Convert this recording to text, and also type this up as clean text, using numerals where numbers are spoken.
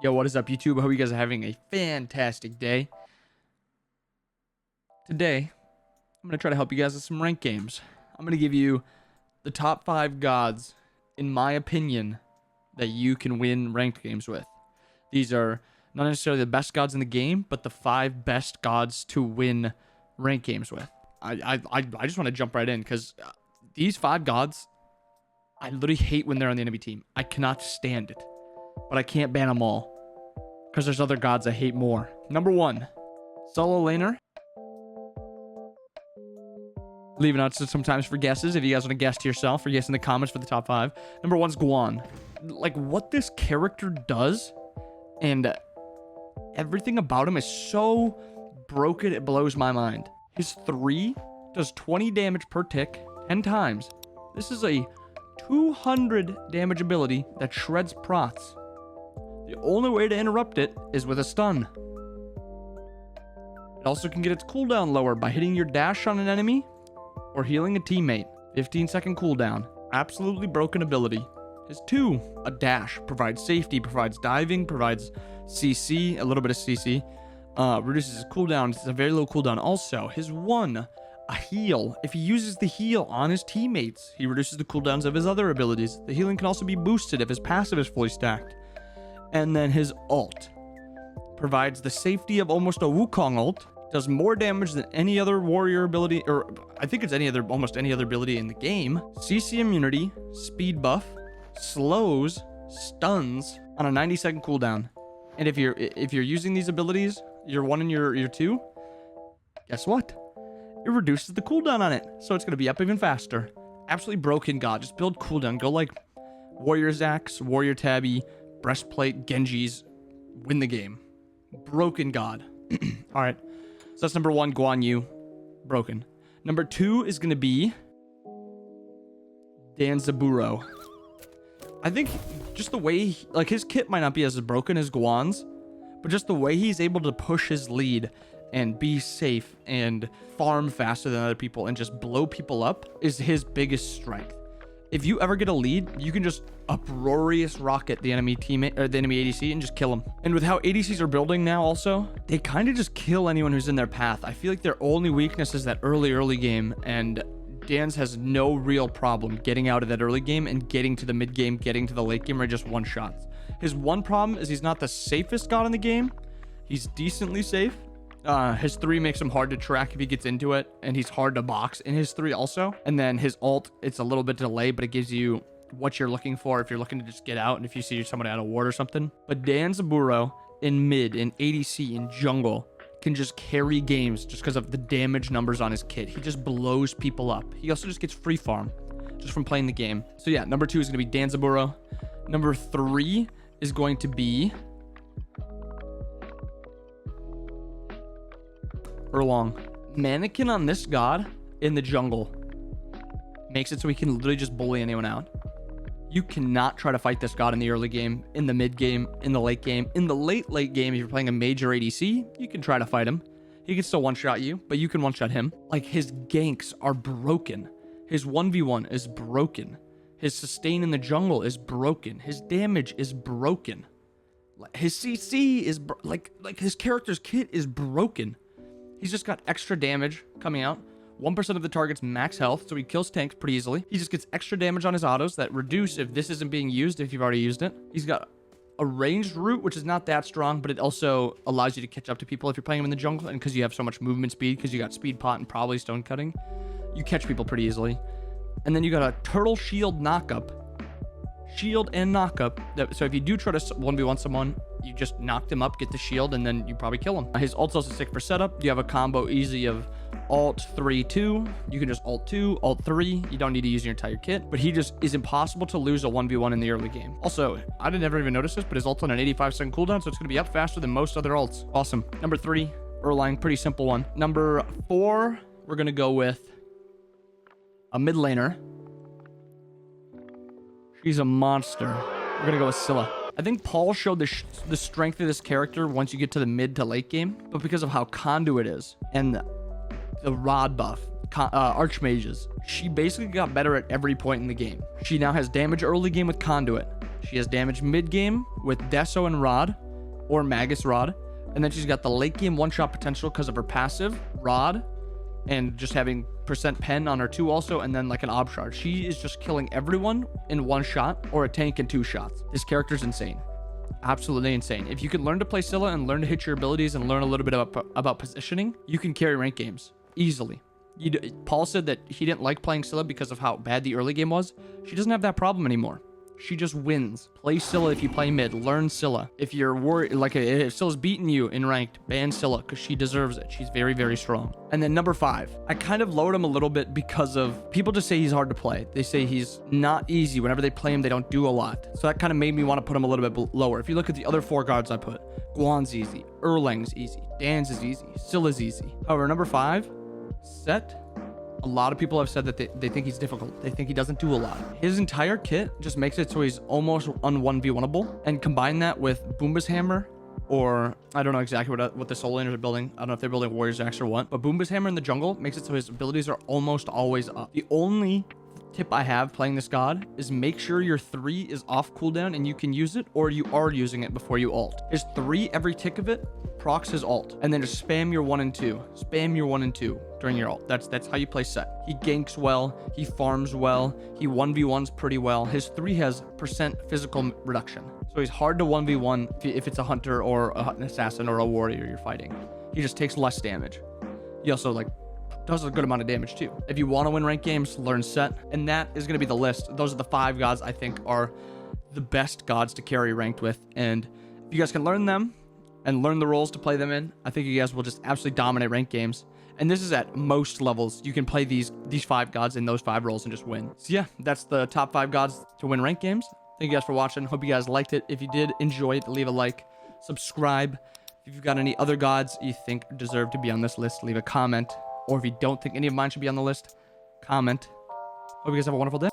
Yo, what is up, YouTube? I hope you guys are having a fantastic day. Today, I'm going to try to help you guys with some ranked games. I'm going to give you the top 5 gods, in my opinion, that you can win ranked games with. These are not necessarily the best gods in the game, but the 5 best gods to win ranked games with. I just want to jump right in, because these 5 gods, I literally hate when they're on the enemy team. I cannot stand it. But I can't ban them all, because there's other gods I hate more. Number 1, solo laner. Leave it out sometimes for guesses if you guys want to guess to yourself, or guess in the comments for the top 5. Number 1's Guan. Like, what this character does and everything about him is so broken, it blows my mind. His 3 does 20 damage per tick 10 times. This is a 200 damage ability that shreds prots. The only way to interrupt it is with a stun. It also can get its cooldown lowered by hitting your dash on an enemy or healing a teammate. 15-second cooldown. Absolutely broken ability. His 2, a dash, provides safety, provides diving, provides CC, a little bit of CC. Reduces his cooldown. It's a very low cooldown. Also, his 1, a heal. If he uses the heal on his teammates, he reduces the cooldowns of his other abilities. The healing can also be boosted if his passive is fully stacked. And then his ult provides the safety of almost a Wukong ult. Does more damage than any other warrior ability, or I think it's almost any other ability in the game. CC immunity, speed buff, slows, stuns on a 90-second cooldown. And if you're using these abilities, your 1 and your 2, guess what? It reduces the cooldown on it, so it's gonna be up even faster. Absolutely broken god. Just build cooldown. Go like Warrior's Axe, Warrior Tabby, Breastplate, Genji's, win the game. Broken god. All right. So that's number 1, Guanyu. Broken. Number 2 is going to be Danzaburo. I think just the way, like, his kit might not be as broken as Guan's, but just the way he's able to push his lead and be safe and farm faster than other people and just blow people up is his biggest strength. If you ever get a lead, you can just uproarious rocket the enemy teammate or the enemy ADC and just kill them. And with how ADCs are building now also, they kind of just kill anyone who's in their path. I feel like their only weakness is that early game, and Danz has no real problem getting out of that early game and getting to the mid game, getting to the late game, or just one shots. His one problem is he's not the safest god in the game. He's decently safe. His 3 makes him hard to track if he gets into it, and he's hard to box in his 3 also. And then his ult, it's a little bit delayed, but it gives you what you're looking for if you're looking to just get out and if you see somebody out of ward or something. But Danzaburo in mid, in ADC, in jungle can just carry games just because of the damage numbers on his kit. He just blows people up. He also just gets free farm just from playing the game. So yeah, number 2 is going to be Danzaburo. Number 3 is going to be Erlong. Mannequin on this god in the jungle makes it so he can literally just bully anyone out. You cannot try to fight this god in the early game, in the mid game, in the late game. In the late game, if you're playing a major ADC, you can try to fight him. He can still one-shot you, but you can one-shot him. Like, his ganks are broken. His 1v1 is broken. His sustain in the jungle is broken. His damage is broken. His CC is like his character's kit is broken. He's just got extra damage coming out. 1% of the target's max health, so he kills tanks pretty easily. He just gets extra damage on his autos that reduce if this isn't being used, if you've already used it. He's got a ranged root, which is not that strong, but it also allows you to catch up to people if you're playing him in the jungle. And because you have so much movement speed, because you got speed pot and probably stone cutting, you catch people pretty easily. And then you got a turtle shield knockup. Shield and knockup. So if you do try to 1v1 someone, you just knock them up, get the shield, and then you probably kill him. His ult's also sick for setup. You have a combo easy of alt 3 2. You can just alt 2, alt 3. You don't need to use your entire kit, but he just is impossible to lose a 1v1 in the early game. Also, I didn't ever even notice this, but his ult's on an 85-second cooldown, so it's going to be up faster than most other ults. Awesome. Number 3, Erlang, pretty simple one. Number 4, we're going to go with a mid laner. She's a monster. We're going to go with Cilla. I think Paul showed the strength of this character once you get to the mid to late game, but because of how Conduit is and the rod buff, Archmages, she basically got better at every point in the game. She now has damage early game with Conduit. She has damage mid game with Deso and Rod. or Magus Rod. And then she's got the late game one-shot potential because of her passive, Rod, and just having percent pen on her too also, and then like an ob shard. She is just killing everyone in one shot or a tank in 2 shots. This character's insane. Absolutely insane. If you can learn to play Scylla and learn to hit your abilities and learn a little bit about positioning, you can carry rank games easily. Paul said that he didn't like playing Scylla because of how bad the early game was. She doesn't have that problem anymore. She just wins. Play Scylla if you play mid. Learn Scylla. If you're worried, like if Scylla's beating you in ranked, ban Scylla because she deserves it. She's very, very strong. And then number 5, I kind of lowered him a little bit because of people just say he's hard to play. They say he's not easy. Whenever they play him, they don't do a lot. So that kind of made me want to put him a little bit lower. If you look at the other 4 guards I put, Guan's easy, Erlang's easy, Dan's is easy, Scylla's easy. However, number 5, Sett. A lot of people have said that they think he's difficult. They think he doesn't do a lot. His entire kit just makes it so he's almost un-1v1able. And combine that with Boomba's Hammer, or I don't know exactly what the Soul Laners are building. I don't know if they're building Warrior's Axe or what. But Boomba's Hammer in the jungle makes it so his abilities are almost always up. The only tip I have playing this god is make sure your 3 is off cooldown and you can use it, or you are using it before you ult. His 3, every tick of it, procs his ult, and then just spam your 1 and 2. Spam your 1 and 2 during your ult. That's how you play Sett. He ganks well, he farms well, he 1v1s pretty well. His 3 has percent physical reduction, so he's hard to 1v1 if it's a hunter or an assassin or a warrior you're fighting. He just takes less damage. He also like does a good amount of damage too. If you want to win ranked games, learn Sett, and that is going to be the list. Those are the 5 gods I think are the best gods to carry ranked with, and if you guys can learn them and learn the roles to play them in, I think you guys will just absolutely dominate ranked games. And this is at most levels. You can play these 5 gods in those 5 roles and just win. So yeah, that's the top 5 gods to win ranked games. Thank you guys for watching. Hope you guys liked it. If you did enjoy it, leave a like, subscribe. If you've got any other gods you think deserve to be on this list, leave a comment. Or if you don't think any of mine should be on the list, comment. Hope you guys have a wonderful day.